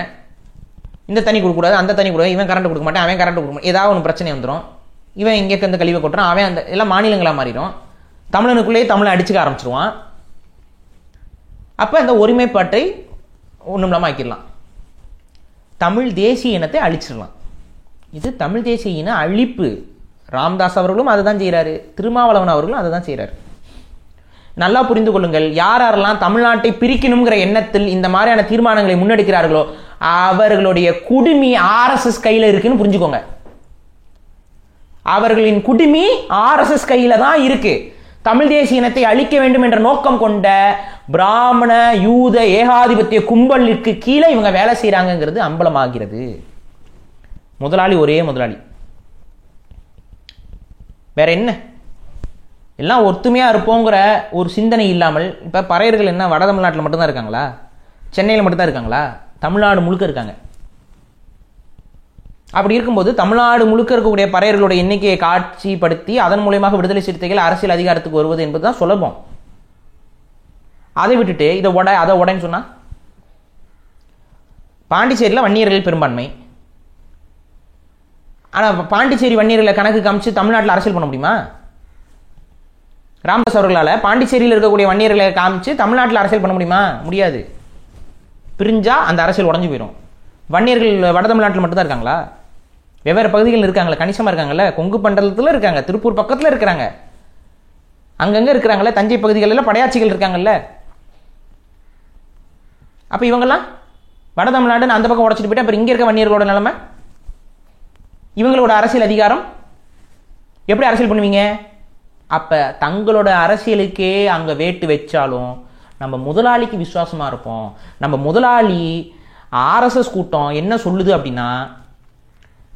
இந்த தண்ணி கொடுக்கூடாது, அந்த தண்ணி கொடுக்காது, இவன் கரண்ட் கொடுக்க மாட்டேன், அவன் கரண்ட் கொடுக்க மாட்டேன், ஏதாவது ஒன்று பிரச்சனை வந்துடும். இவன் இங்கே இந்த கழிவை கொட்டுறான், அவன் அந்த எல்லாம் மாநிலங்களாக மாறிடும். தமிழனுக்குள்ளேயே தமிழை அடிச்சுக்க ஆரம்பிச்சிருவான். அப்போ இந்த ஒருமைப்பாட்டை ஒன்றும் இல்லாமல் ஆக்கிடலாம், தமிழ் தேசிய இனத்தை அழிச்சிடலாம். இது தமிழ் தேசிய இன அழிப்பு. ராம்தாஸ் அவர்களும் அதை தான் செய்கிறாரு, திருமாவளவன் அவர்களும் அதை தான் செய்கிறாரு. நல்லா புரிந்து கொள்ளுங்கள், யாரெல்லாம் தமிழ்நாட்டை பிரிக்கணுங்கிற எண்ணத்தில் இந்த மாதிரியான தீர்மானங்களை முன்னெடுக்கிறார்களோ அவர்களுடைய குடுமி RSS கையில் இருக்குன்னு புரிஞ்சுக்கோங்க. அவர்களின் குடுமி RSS கையில தான் இருக்கு. தமிழ் தேசிய இனத்தை அழிக்க வேண்டும் என்ற நோக்கம் கொண்ட பிராமண யூத ஏகாதிபத்திய கும்பலுக்கு கீழே இவங்க வேலை செய்யறாங்கிறது அம்பலமாகிறது. முதலாளி ஒரே முதலாளி, வேற என்ன? எல்லாம் ஒத்துமையாக இருப்போங்கிற ஒரு சிந்தனை இல்லாமல், இப்போ பறையர்கள் என்ன வட தமிழ்நாட்டில் மட்டும்தான் இருக்காங்களா? சென்னையில் மட்டும்தான் இருக்காங்களா? தமிழ்நாடு முழுக்க இருக்காங்க. அப்படி இருக்கும்போது தமிழ்நாடு முழுக்க இருக்கக்கூடிய பறையர்களுடைய எண்ணிக்கையை காட்சிப்படுத்தி அதன் மூலமாக விடுதலை சிறுத்தைகள் அரசியல் அதிகாரத்துக்கு வருவது என்பது தான் சுலபம். அதை விட்டுட்டு இதை அதை உடைன்னு சொன்னா, பாண்டிச்சேரியில் வன்னியர்கள் பெரும்பான்மை. ஆனால் பாண்டிச்சேரி வன்னியர்களை கணக்கு காமிச்சு தமிழ்நாட்டில் அரசியல் பண்ண முடியுமா? ராமதாஸ் அவர்களால் பாண்டிச்சேரியில் இருக்கக்கூடிய வன்னியர்களை காமிச்சு தமிழ்நாட்டில் அரசியல் பண்ண முடியுமா? முடியாது. பிரிஞ்சா அந்த அரசியல் உடஞ்சி போயிடும். வன்னியர்கள் வட தமிழ்நாட்டில் மட்டும்தான் இருக்காங்களா? வெவ்வேறு பகுதிகள் இருக்காங்களா? கணிசமாக இருக்காங்கல்ல. கொங்கு மண்டலத்தில் இருக்காங்க, திருப்பூர் பக்கத்தில் இருக்கிறாங்க, அங்கங்கே இருக்கிறாங்கல்ல, தஞ்சை பகுதிகளில் படையாட்சிகள் இருக்காங்கல்ல. அப்போ இவங்கெல்லாம் வட தமிழ்நாடுன்னு அந்த பக்கம் உடச்சிட்டு போயிட்டு அப்புறம் இங்கே இருக்க வன்னியர்களோட நிலைமை, இவங்களோட அரசியல் அதிகாரம் எப்படி அரசியல் பண்ணுவீங்க? அப்போ தங்களோட அரசியலுக்கே அங்கே வேட்டு வச்சாலும் நம்ம முதலாளிக்கு விசுவாசமாக இருப்போம். நம்ம முதலாளி ஆர்எஸ்எஸ் கூட்டம் என்ன சொல்லுது அப்படின்னா,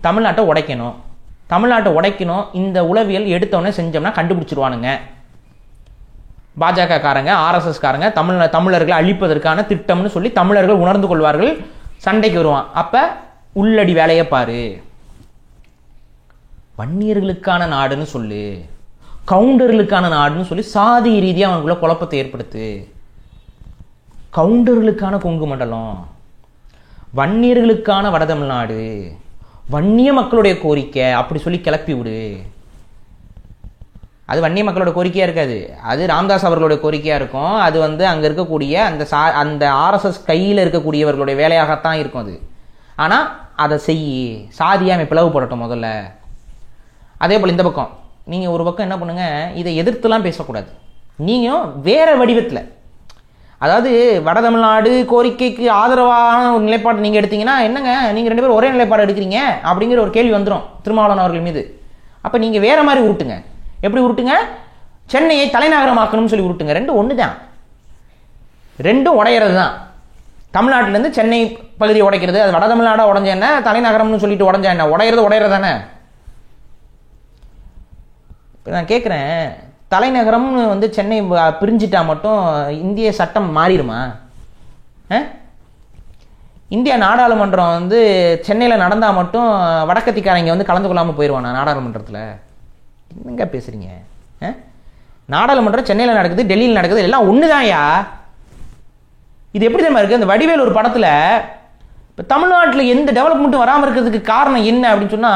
தமிழ்நாட்டை உடைக்கணும், தமிழ்நாட்டை உடைக்கணும், இந்த உளவியல் எடுத்தவொடனே செஞ்சோம்னா கண்டுபிடிச்சிருவானுங்க பாஜக காரங்க, ஆர்எஸ்எஸ் காரங்க, தமிழர்களை அழிப்பதற்கான திட்டம்னு சொல்லி தமிழர்கள் உணர்ந்து கொள்வார்கள், சண்டைக்கு வருவான். அப்போ உள்ளடி வேலையை பாரு, வன்னியர்களுக்கான நாடுன்னு சொல்லு, கவுண்டர்களுக்கான நாடுன்னு சொல்லி சாதி ரீதியாக அவங்களுக்குள்ள குழப்பத்தை ஏற்படுத்து. கவுண்டர்களுக்கான கொங்கு மண்டலம், வன்னியர்களுக்கான வட தமிழ்நாடு, வன்னிய மக்களுடைய கோரிக்கை அப்படி சொல்லி கிளப்பி விடு. அது வன்னிய மக்களோட கோரிக்கையாக இருக்காது, அது ராமதாஸ் அவர்களுடைய கோரிக்கையாக இருக்கும். அது அங்கே இருக்கக்கூடிய அந்த ஆர்எஸ்எஸ் கையில் இருக்கக்கூடியவர்களுடைய வேலையாகத்தான் இருக்கும் அது. ஆனால் அதை சாதியாக பிளவுபடட்டும் முதல்ல. அதே போல் இந்த பக்கம் நீங்கள் ஒரு பக்கம் என்ன பண்ணுங்க, இதை எதிர்த்துலாம் பேசக்கூடாது. நீங்கள் வேற வடிவத்தில், அதாவது வட தமிழ்நாடு கோரிக்கைக்கு ஆதரவான ஒரு நிலைப்பாடு நீங்கள் எடுத்தீங்கன்னா, என்னங்க நீங்கள் 2 பேரும் ஒரே நிலைப்பாடு எடுக்கிறீங்க அப்படிங்கிற ஒரு கேள்வி வந்துடும் திருமாவளவன் அவர்கள் மீது. அப்போ நீங்கள் வேற மாதிரி உருட்டுங்க. எப்படி உருட்டுங்க? சென்னையை தலைநகரமாக்கணும்னு சொல்லி உருட்டுங்க. ரெண்டும் ஒன்று தான், ரெண்டும் உடையிறது தான். தமிழ்நாட்டிலேருந்து சென்னை பகுதியை உடைக்கிறது, அது வட தமிழ்நாடாக உடஞ்ச என்ன, தலைநகரம்னு சொல்லிட்டு உடஞ்சா என்ன, உடையிறது தானே. இப்போ நான் கேட்குறேன், தலைநகரம்னு சென்னை பிரிஞ்சிட்டா மட்டும் இந்திய சட்டம் மாறிடுமா? இந்தியா நாடாளுமன்றம் சென்னையில் நடந்தால் மட்டும் வடக்கத்திக்காரங்க கலந்து கொள்ளாமல் போயிடுவானா நாடாளுமன்றத்தில்? என்னங்க பேசுறீங்க? நாடாளுமன்றம் சென்னையில் நடக்குது, டெல்லியில் நடக்குது, எல்லாம் ஒண்ணுதான்யா. இது எப்படி தெரியுமா இருக்கு? அந்த வடிவேல் ஒரு படத்துல இப்போ தமிழ்நாட்டில் எந்த டெவலப்மெண்ட்டும் வராமல் இருக்கிறதுக்கு காரணம் என்ன அப்படின்னு சொன்னா,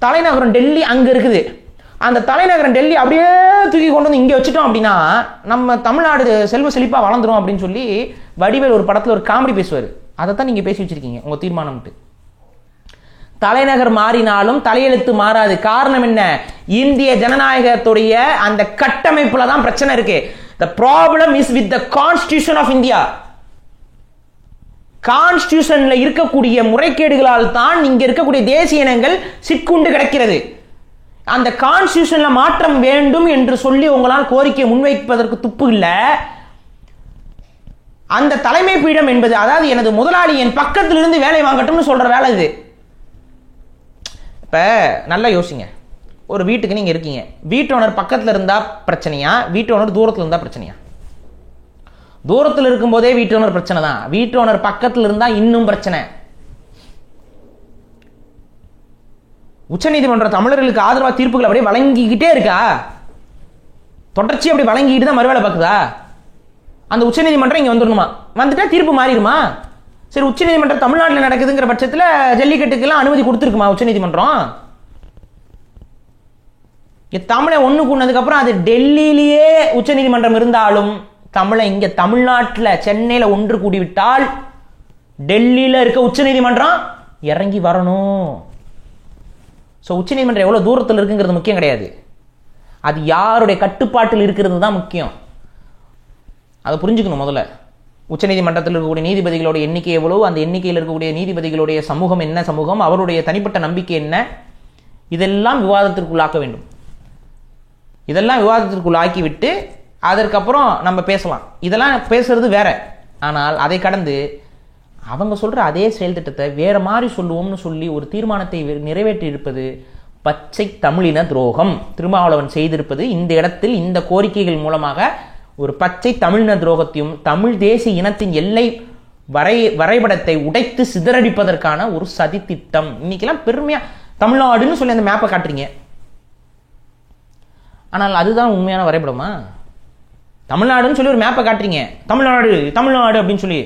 தலைநகரம் டெல்லி அங்க இருக்குது, அந்த தலைநகரம் டெல்லி அப்படியே தூக்கி கொண்டு வந்து இங்கே வச்சுட்டோம் அப்படின்னா நம்ம தமிழ்நாடு செல்வ செழிப்பா வளர்ந்துரும் அப்படின்னு சொல்லி வடிவேல் ஒரு படத்துல ஒரு காமெடி பேசுவார். அதைத்தான் நீங்க பேசி வச்சிருக்கீங்க உங்க தீர்மானம்ட்டு. தலைநகர் மாறினாலும் தலையெழுத்து மாறாது. காரணம் என்ன? இந்திய ஜனநாயகத்துடைய அந்த கட்டமைப்புல தான் பிரச்சனை இருக்கு. The problem is with the Constitution of India. கான்ஸ்டிடியூஷன்ல இருக்கக்கூடிய முறைகேடுகளால் தான் இங்க இருக்கக்கூடிய தேசிய இனங்கள் சிக்குண்டு கிடக்கிறது. அந்த கான்ஸ்டிடியூஷன்ல மாற்றம் வேண்டும் என்று சொல்லி உங்களால் கோரிக்கை முன்வைப்பதற்கு துப்பு இல்ல. அந்த தலைமை பீடம் என்பது, அதாவது எனது முதலாளி என் பக்கத்திலிருந்து வேலை வாங்கட்டும்னு சொல்ற வேலை இது. இப்ப நல்லா யோசிங்க, ஒரு வீட்டுக்கு நீங்க இருக்கீங்க, வீட்டு ஓனர் பக்கத்துல இருந்தா பிரச்சனையா, வீட்டு ஓனர் தூரத்துல இருந்தா பிரச்சனையா? தூரத்தில் இருக்கும் போதே வீட்டு ஓனர் பிரச்சனை தான், வீட்டு ஓனர் பக்கத்தில் இருந்தா இன்னும் பிரச்சனை. உச்சநீதிமன்றம் தமிழர்களுக்கு ஆதரவா தீர்ப்புகள் அப்படியே வழங்கிக்கிட்டே இருக்கா? தொடர்ச்சி அப்படி வழங்கிட்டு தான் மறுவேளை பார்க்குதா? அந்த உச்சநீதிமன்றம் இங்க வந்துடணுமா? வந்துட்டா தீர்ப்பு மாறிடுமா? சரி, உச்சநீதிமன்றம் தமிழ்நாட்டில் நடக்குதுங்கிற பட்சத்தில் ஜல்லிக்கட்டுக்கெல்லாம் அனுமதி கொடுத்துருக்குமா உச்சநீதிமன்றம்? தமிழை ஒண்ணு கூடதுக்கு அப்புறம் அது டெல்லியிலேயே உச்சநீதிமன்றம் இருந்தாலும் தமிழை இங்க தமிழ்நாட்டில் சென்னையில ஒன்று கூடிவிட்டால் டெல்லியில இருக்க உச்சநீதிமன்றம் இறங்கி வரணும். ஸோ உச்சநீதிமன்றம் எவ்வளவு தூரத்தில் இருக்குங்கிறது முக்கியம் கிடையாது, அது யாருடைய கட்டுப்பாட்டில் இருக்கிறது தான் முக்கியம். அதை புரிஞ்சுக்கணும் முதல்ல. உச்சநீதிமன்றத்தில் இருக்கக்கூடிய நீதிபதிகளோட எண்ணிக்கை எவ்வளவு, அந்த எண்ணிக்கையில் இருக்கக்கூடிய நீதிபதிகளுடைய சமூகம் என்ன சமூகம், அவருடைய தனிப்பட்ட நம்பிக்கை என்ன, இதெல்லாம் விவாதத்திற்குள்ளாக்க வேண்டும். இதெல்லாம் விவாதத்திற்குள்ளாக்கி விட்டு அதற்கப்புறம் நம்ம பேசலாம். இதெல்லாம் பேசுறது வேற. ஆனால் அதை கடந்து அவங்க சொல்ற அதே செயல் திட்டத்தை வேற மாதிரி சொல்லுவோம்னு சொல்லி ஒரு தீர்மானத்தை நிறைவேற்றி இருப்பது பச்சை தமிழின துரோகம் திருமாவளவன் செய்திருப்பது. இந்த இடத்தில் இந்த கோரிக்கைகள் மூலமாக ஒரு பச்சை தமிழின துரோகத்தையும் தமிழ் தேசிய இனத்தின் எல்லை வரைபடத்தை உடைத்து சிதறடிப்பதற்கான ஒரு சதி திட்டம். இன்னைக்கெல்லாம் பெருமையா தமிழ்நாடுன்னு சொல்லி அந்த மேப்பை காட்டுறீங்க. ஆனால் அதுதான் உண்மையான வரைபடமா? தமிழ்நாடுன்னு சொல்லி ஒரு மேப்பை காட்டுறீங்க, தமிழ்நாடு தமிழ்நாடு அப்படின்னு சொல்லி,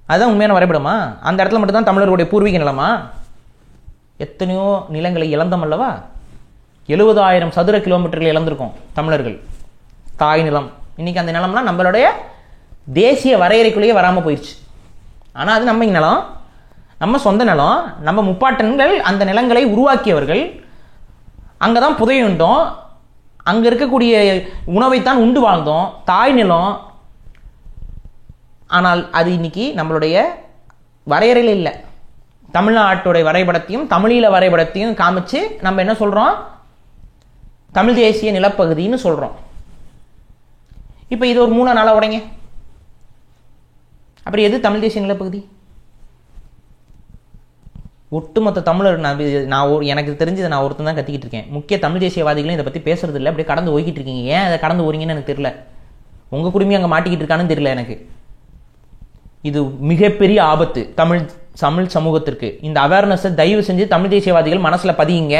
அதுதான் உண்மையான வரைபடமா? அந்த இடத்துல மட்டும்தான் தமிழர்களுடைய பூர்வீக நிலமா? எத்தனையோ நிலங்களை இழந்தோம் அல்லவா? 70,000 சதுர கிலோமீட்டர்கள் இழந்திருக்கோம் தமிழர்கள், தாய் நிலம். இன்னைக்கு அந்த நிலம்லாம் நம்மளுடைய தேசிய வரையறைக்குள்ளேயே வராமல் போயிடுச்சு. ஆனால் அது நம்ம நிலம், நம்ம சொந்த நிலம், நம்ம முப்பாட்டன்கள் அந்த நிலங்களை உருவாக்கியவர்கள். அங்கே தான் புதையுண்டோம், அங்கே இருக்கக்கூடிய உணவைத்தான் உண்டு வாழ்ந்தோம், தாய் நிலம். ஆனால் அது இன்னைக்கு நம்மளுடைய வரையறையில் இல்லை. தமிழ்நாட்டுடைய வரைபடத்தையும் தமிழீழ வரைபடத்தையும் காமிச்சு நம்ம என்ன சொல்கிறோம்? தமிழ் தேசிய நிலப்பகுதின்னு சொல்கிறோம். இப்போ இது ஒரு 3 நாளாக உடைங்க. அப்படி எது தமிழ் தேசிய நிலப்பகுதி? ஒட்டுமொத்த தமிழர் எனக்கு தெரிஞ்சது நான் ஒருத்தன் தான் கத்திக்கிட்டு இருக்கேன். முக்கிய தமிழ் தேசியவாதிகளும் இதை பற்றி பேசுறது இல்லை, அப்படியே கடந்து போய்கிட்டு இருக்கீங்க. ஏன் அதை கடந்து போறீங்கன்னு எனக்கு தெரியல. உங்கள் குடும்பம் அங்கே மாட்டிக்கிட்டு இருக்கான்னு தெரியல எனக்கு. இது மிகப்பெரிய ஆபத்து தமிழ் சமூகத்திற்கு. இந்த அவேர்னஸை தயவு செஞ்சு தமிழ் தேசியவாதிகள் மனசில் பதியுங்க.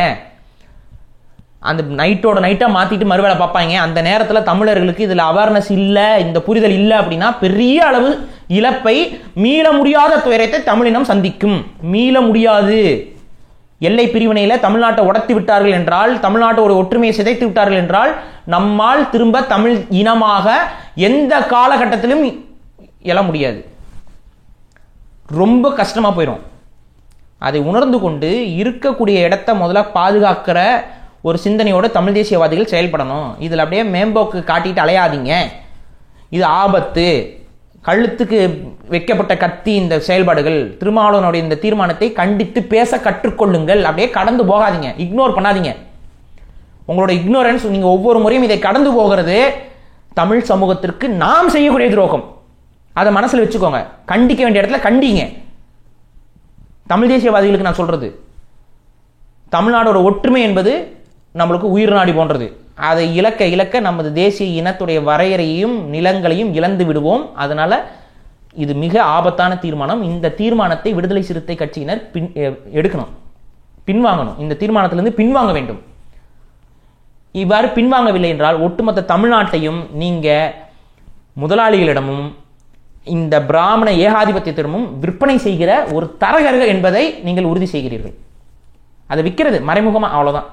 அந்த நைட்டோட நைட்டாக மாற்றிட்டு மறுவேளை பார்ப்பாங்க. அந்த நேரத்தில் தமிழர்களுக்கு இதில் அவேர்னஸ் இல்லை, இந்த புரிதல் இல்லை அப்படின்னா பெரிய அளவு இழப்பை, மீள முடியாத துயரத்தை தமிழினம் சந்திக்கும். மீள முடியாது. எல்லை பிரிவினையில் தமிழ்நாட்டை உடைத்து விட்டார்கள் என்றால், தமிழ்நாட்டோட ஒற்றுமையை சிதைத்து விட்டார்கள் என்றால், நம்மால் திரும்ப தமிழ் இனமாக எந்த காலகட்டத்திலும் எழ முடியாது. ரொம்ப கஷ்டமாக போயிடும். அதை உணர்ந்து கொண்டு இருக்கக்கூடிய இடத்த முதல்ல பாதுகாக்கிற ஒரு சிந்தனையோடு தமிழ் தேசியவாதிகள் செயல்படணும். இதில் அப்படியே மேம்போக்கு காட்டிட்டு அலையாதீங்க. இது ஆபத்து. கழுத்துக்கு வைக்கப்பட்ட கத்தி இந்த செயல்பாடுகள். திருமாவளவனுடைய இந்த தீர்மானத்தை கண்டித்து பேச கற்றுக்கொள்ளுங்கள். அப்படியே கடந்து போகாதீங்க, இக்னோர் பண்ணாதீங்க. உங்களோட இக்னோரன்ஸ், நீங்க ஒவ்வொரு முறையும் இதை கடந்து போகிறது தமிழ் சமூகத்திற்கு நாம் செய்யக்கூடிய துரோகம். அதை மனசில் வச்சுக்கோங்க. கண்டிக்க வேண்டிய இடத்துல கண்டிங்க. தமிழ் தேசியவாதிகளுக்கு நான் சொல்றது, தமிழ்நாடோட ஒற்றுமை என்பது நம்மளுக்கு உயிர் நாடி போன்றது. அதை இழக்க இழக்க நமது தேசிய இனத்துடைய வரையறையையும் நிலங்களையும் இழந்து விடுவோம். அதனால இது மிக ஆபத்தான தீர்மானம். இந்த தீர்மானத்தை விடுதலை சிறுத்தை கட்சியினர் எடுக்கணும், பின்வாங்கணும். இந்த தீர்மானத்திலிருந்து பின்வாங்க வேண்டும். இவ்வாறு பின்வாங்கவில்லை என்றால் ஒட்டுமொத்த தமிழ்நாட்டையும் நீங்க முதலாளிகளிடமும் இந்த பிராமண ஏகாதிபத்தியத்திடமும் விற்பனை செய்கிற ஒரு தரகர்கள் என்பதை நீங்கள் உறுதி செய்கிறீர்கள். அதை விற்கிறது மறைமுகமா, அவ்வளவுதான்.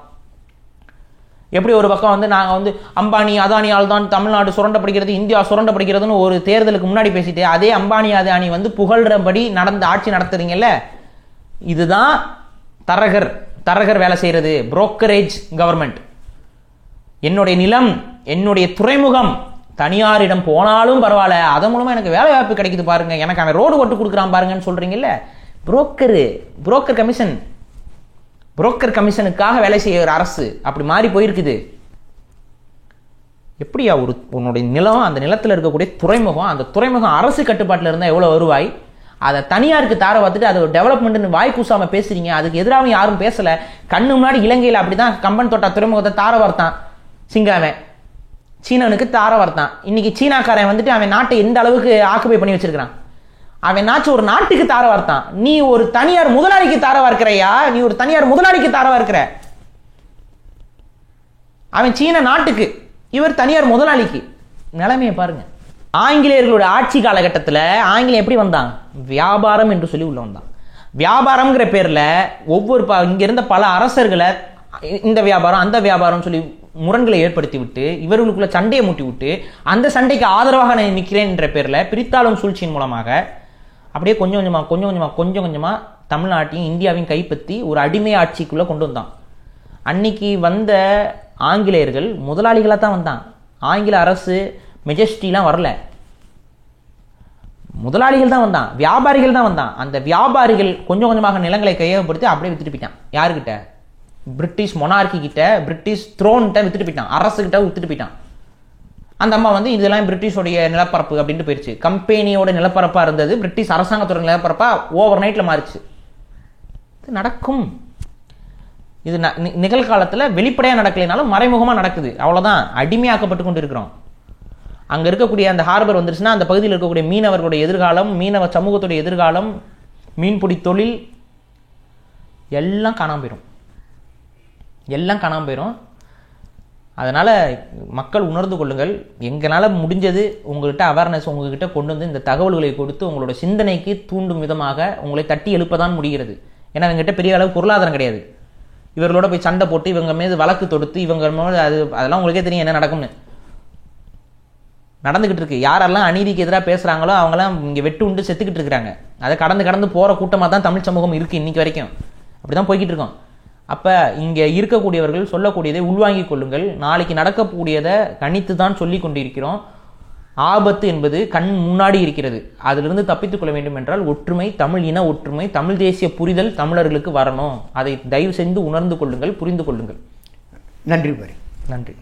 எப்படி ஒரு பக்கம் நாங்கள் அம்பானி அதானியால் தான் தமிழ்நாடு சுரண்டப்படுகிறது, இந்தியா சுரண்டப்படுகிறதுன்னு ஒரு தேர்தலுக்கு முன்னாடி பேசிட்டு, அதே அம்பானி அதானி புகழ்றபடி ஆட்சி நடத்துறீங்கல்ல, இதுதான் தரகர் வேலை செய்யறது, புரோக்கரேஜ் கவர்மெண்ட். என்னுடைய நிலம், என்னுடைய துறைமுகம் தனியாரிடம் போனாலும் பரவாயில்ல, அதன் மூலமா எனக்கு வேலை வாய்ப்பு கிடைக்குது பாருங்க, எனக்கு அவன் ரோடு ஓட்டு கொடுக்குறான் பாருங்கன்னு சொல்றீங்கல்ல, புரோக்கர் கமிஷன், புரோக்கர் கமிஷனுக்காக வேலை செய்கிற அரசு அப்படி மாறி போயிருக்குது. எப்படியா உன்னுடைய நிலம், அந்த நிலத்தில் இருக்கக்கூடிய துறைமுகம், அந்த துறைமுகம் அரசு கட்டுப்பாட்டில் இருந்தால் எவ்வளோ வருவாய், அதை தனியாருக்கு தார பார்த்துட்டு அதை டெவலப்மெண்ட்னு வாய் கூசாம பேசுறீங்க. அதுக்கு எதிராக யாரும் பேசல. கண்ணு முன்னாடி இலங்கையில் அப்படிதான் கம்பன் தோட்டா துறைமுகத்தை தார வார்த்தான் சிங்காவன், சீனனுக்கு தார வார்த்தான். இன்னைக்கு சீனாக்காரன் அவன் நாட்டை எந்த அளவுக்கு ஆக்குபை பண்ணி வச்சிருக்கான். அவன் நாச்சு ஒரு நாட்டுக்கு தார வார்த்தான். நீ ஒரு தனியார் முதலாளிக்கு தார வார்க்கிறையா? நீ ஒரு தனியார் முதலாளிக்கு தார வார்க்கிற. அவன் சீன நாட்டுக்கு, இவர் தனியார் முதலாளிக்கு. நிலைமையை பாருங்க. ஆங்கிலேயர்களுடைய ஆட்சி காலகட்டத்தில் ஆங்கிலம் எப்படி வந்தான்? வியாபாரம் என்று சொல்லி உள்ள வந்தான். வியாபாரம்ங்கிற பேர்ல ஒவ்வொரு இங்க இருந்த பல அரசர்களை இந்த வியாபாரம் அந்த வியாபாரம் சொல்லி முரண்களை ஏற்படுத்தி விட்டு, இவர்களுக்குள்ள சண்டையை மூட்டி விட்டு, அந்த சண்டைக்கு ஆதரவாக நான் நிற்கிறேன் என்ற பேர்ல பிரித்தாளும் சூழ்ச்சியின் மூலமாக அப்படியே கொஞ்சம் கொஞ்சமா தமிழ்நாட்டையும் இந்தியாவையும் கைப்பற்றி ஒரு அடிமை ஆட்சிக்குள்ள கொண்டு வந்தான். அன்னைக்கு வந்த ஆங்கிலேயர்கள் முதலாளிகளாக தான் வந்தான். ஆங்கில அரசு மெஜஸ்டிலாம் வரல, முதலாளிகள் தான் வந்தான், வியாபாரிகள் தான் வந்தான். அந்த வியாபாரிகள் கொஞ்சம் கொஞ்சமாக நிலங்களை கையகப்படுத்தி அப்படியே வித்துட்டு போயிட்டான். யாருக்கிட்ட? பிரிட்டிஷ் மொனார்கி கிட்ட, பிரிட்டிஷ் த்ரோன்கிட்ட வித்துட்டு போயிட்டான், அரசு கிட்ட வித்துட்டு போயிட்டான். அந்த அம்மா இதெல்லாம் பிரிட்டிஷோடைய நிலப்பரப்பு அப்படின்ட்டு போயிடுச்சு. கம்பெனியோட நிலப்பரப்பா இருந்தது பிரிட்டிஷ் அரசாங்கத்தோட நிலப்பரப்பா ஓவர் நைட்ல மாறிச்சு. இது நடக்கும். இது நிகழ்காலத்தில் வெளிப்படையாக நடக்கலைனாலும் மறைமுகமாக நடக்குது. அவ்வளோதான், அடிமையாக்கப்பட்டு கொண்டு இருக்கிறோம். அங்கே இருக்கக்கூடிய அந்த ஹார்பர் வந்துருச்சுன்னா அந்த பகுதியில் இருக்கக்கூடிய மீனவர்களுடைய எதிர்காலம், மீனவ சமூகத்துடைய எதிர்காலம், மீன்பிடி தொழில் எல்லாம் காணாமல் போயிடும், எல்லாம் காணாமல் போயிடும். அதனால் மக்கள் உணர்ந்து கொள்ளுங்கள். எங்களால் முடிஞ்சது உங்கள்கிட்ட அவேர்னஸ் உங்ககிட்ட கொண்டு வந்து இந்த தகவல்களை கொடுத்து உங்களோட சிந்தனைக்கு தூண்டும் விதமாக உங்களை தட்டி எழுப்பதான் முடிகிறது. ஏன்னா இவங்ககிட்ட பெரிய அளவு பொருளாதாரம் கிடையாது. இவர்களோட போய் சண்டை போட்டு இவங்க மீது வழக்கு தொடுத்து இவங்க அதெல்லாம் உங்களுக்கே தெரியும் என்ன நடக்கும்னு. நடந்துகிட்டு இருக்கு. யாரெல்லாம் அநீதிக்கு எதிராக பேசுகிறாங்களோ அவங்களாம் இங்கே வெட்டு உண்டு செத்துக்கிட்டு இருக்கிறாங்க. அதை கடந்து போகிற கூட்டமாக தான் தமிழ் சமூகம் இருக்குது இன்னைக்கு வரைக்கும். அப்படி தான் போய்கிட்டு இருக்கோம். அப்போ இங்கே இருக்கக்கூடியவர்கள் சொல்லக்கூடியதை உள்வாங்கிக் கொள்ளுங்கள். நாளைக்கு நடக்கக்கூடியதை கணித்து தான் சொல்லி கொண்டிருக்கிறோம். ஆபத்து என்பது கண் முன்னாடி இருக்கிறது. அதிலிருந்து தப்பித்துக் கொள்ள வேண்டும் என்றால் ஒற்றுமை, தமிழ் இன ஒற்றுமை, தமிழ் தேசிய புரிதல் தமிழர்களுக்கு வரணும். அதை தயவு செய்து உணர்ந்து கொள்ளுங்கள், புரிந்து கொள்ளுங்கள். நன்றி பாரி. நன்றி.